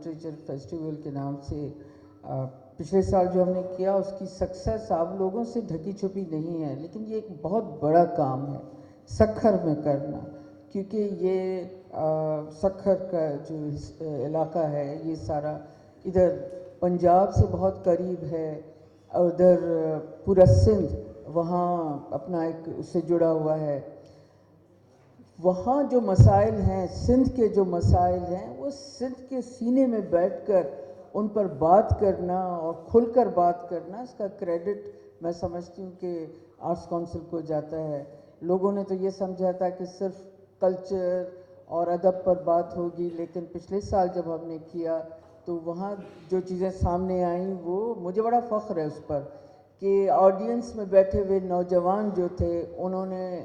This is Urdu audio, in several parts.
لٹریچر فیسٹیول کے نام سے پچھلے سال جو ہم نے کیا اس کی سکسیس آپ لوگوں سے ڈھکی چھپی نہیں ہے، لیکن یہ ایک بہت بڑا کام ہے سکھر میں کرنا، کیونکہ یہ سکھر کا جو علاقہ ہے یہ سارا ادھر پنجاب سے بہت قریب ہے، ادھر پورا سندھ وہاں اپنا ایک اس سے جڑا ہوا ہے۔ وہاں جو مسائل ہیں، سندھ کے جو مسائل ہیں، وہ سندھ کے سینے میں بیٹھ کر ان پر بات کرنا اور کھل کر بات کرنا، اس کا کریڈٹ میں سمجھتی ہوں کہ آرٹس کونسل کو جاتا ہے۔ لوگوں نے تو یہ سمجھا تھا کہ صرف کلچر اور ادب پر بات ہوگی، لیکن پچھلے سال جب ہم نے کیا تو وہاں جو چیزیں سامنے آئیں وہ مجھے بڑا فخر ہے اس پر کہ آڈینس میں بیٹھے ہوئے نوجوان جو تھے انہوں نے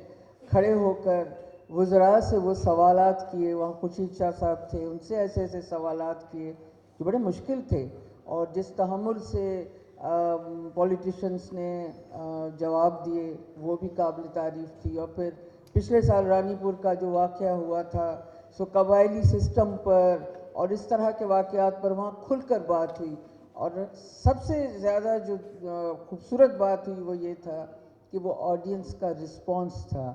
کھڑے ہو کر وزراء سے وہ سوالات کیے، وہاں خورشید شاہ صاحب تھے، ان سے ایسے ایسے سوالات کیے جو بڑے مشکل تھے، اور جس تحمل سے پولیٹیشنز نے جواب دیے وہ بھی قابل تعریف تھی۔ اور پھر پچھلے سال رانی پور کا جو واقعہ ہوا تھا، سو قبائلی سسٹم پر اور اس طرح کے واقعات پر وہاں کھل کر بات ہوئی، اور سب سے زیادہ جو خوبصورت بات ہوئی وہ یہ تھا کہ وہ آڈینس کا رسپانس تھا۔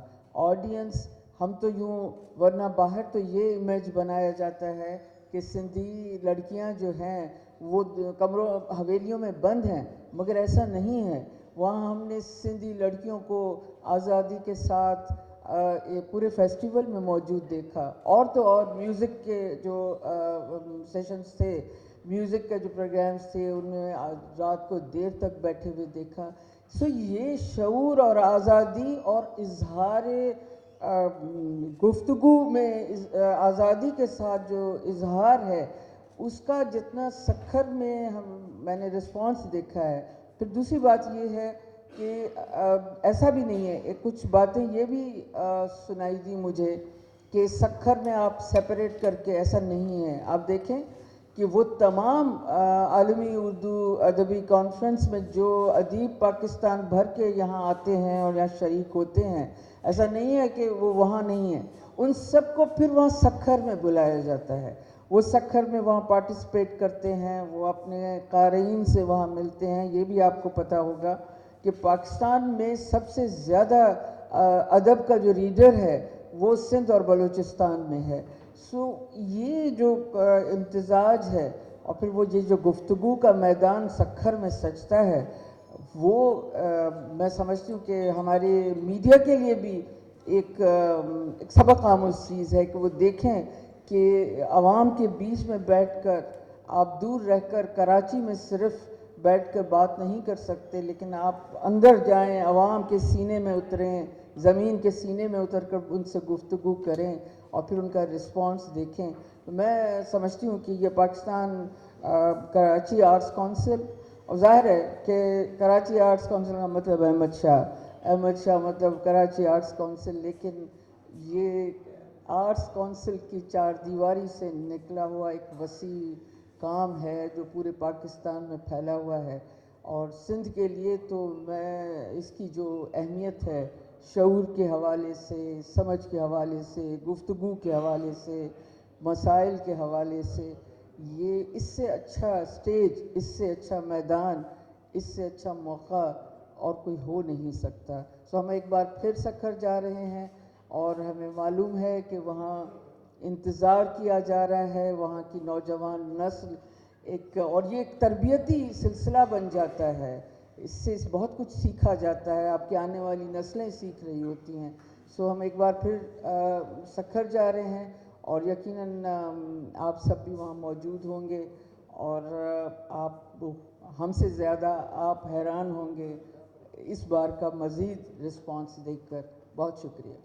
آڈینس، ہم تو یوں ورنہ باہر تو یہ امیج بنایا جاتا ہے کہ سندھی لڑکیاں جو ہیں وہ کمروں حویلیوں میں بند ہیں، مگر ایسا نہیں ہے۔ وہاں ہم نے سندھی لڑکیوں کو آزادی کے ساتھ پورے فیسٹیول میں موجود دیکھا، اور تو اور میوزک کے جو سیشنز تھے، میوزک کے جو پروگرامز تھے ان میں رات کو دیر تک بیٹھے ہوئے دیکھا۔ سو یہ شعور اور آزادی اور اظہار گفتگو میں آزادی کے ساتھ جو اظہار ہے اس کا جتنا سکھر میں میں نے رسپانس دیکھا ہے۔ پھر دوسری بات یہ ہے کہ ایسا بھی نہیں ہے، کچھ باتیں یہ بھی سنائی دی مجھے کہ سکھر میں آپ سیپریٹ کر کے، ایسا نہیں ہے۔ آپ دیکھیں کہ وہ تمام عالمی اردو ادبی کانفرنس میں جو ادیب پاکستان بھر کے یہاں آتے ہیں اور یہاں شریک ہوتے ہیں، ایسا نہیں ہے کہ وہ وہاں نہیں ہیں، ان سب کو پھر وہاں سکھر میں بلایا جاتا ہے۔ وہ سکھر میں وہاں پارٹیسپیٹ کرتے ہیں، وہ اپنے قارئین سے وہاں ملتے ہیں۔ یہ بھی آپ کو پتہ ہوگا کہ پاکستان میں سب سے زیادہ ادب کا جو ریڈر ہے وہ سندھ اور بلوچستان میں ہے۔ سو یہ جو امتزاج ہے، اور پھر وہ یہ جو گفتگو کا میدان سکھر میں سجتا ہے، وہ میں سمجھتی ہوں کہ ہمارے میڈیا کے لیے بھی ایک سبق آموز چیز ہے کہ وہ دیکھیں کہ عوام کے بیچ میں بیٹھ کر آپ دور رہ کر کراچی میں صرف بیٹھ کر بات نہیں کر سکتے، لیکن آپ اندر جائیں، عوام کے سینے میں اتریں، زمین کے سینے میں اتر کر ان سے گفتگو کریں اور پھر ان کا رسپانس دیکھیں۔ تو میں سمجھتی ہوں کہ یہ پاکستان کراچی آرٹس کونسل، اور ظاہر ہے کہ کراچی آرٹس کونسل کا مطلب احمد شاہ مطلب کراچی آرٹس کونسل، لیکن یہ آرٹس کونسل کی چار دیواری سے نکلا ہوا ایک وسیع کام ہے جو پورے پاکستان میں پھیلا ہوا ہے۔ اور سندھ کے لیے تو میں اس کی جو اہمیت ہے شعور کے حوالے سے، سمجھ کے حوالے سے، گفتگو کے حوالے سے، مسائل کے حوالے سے، یہ اس سے اچھا سٹیج، اس سے اچھا میدان، اس سے اچھا موقع اور کوئی ہو نہیں سکتا۔ سو ہم ایک بار پھر سکھر جا رہے ہیں، اور ہمیں معلوم ہے کہ وہاں انتظار کیا جا رہا ہے، وہاں کی نوجوان نسل اور یہ ایک تربیتی سلسلہ بن جاتا ہے، اس سے بہت کچھ سیکھا جاتا ہے، آپ کی آنے والی نسلیں سیکھ رہی ہوتی ہیں۔ سو ہم ایک بار پھر سکھر جا رہے ہیں، اور یقیناً آپ سب بھی وہاں موجود ہوں گے، اور آپ ہم سے زیادہ آپ حیران ہوں گے اس بار کا مزید رسپانس دیکھ کر۔ بہت شکریہ۔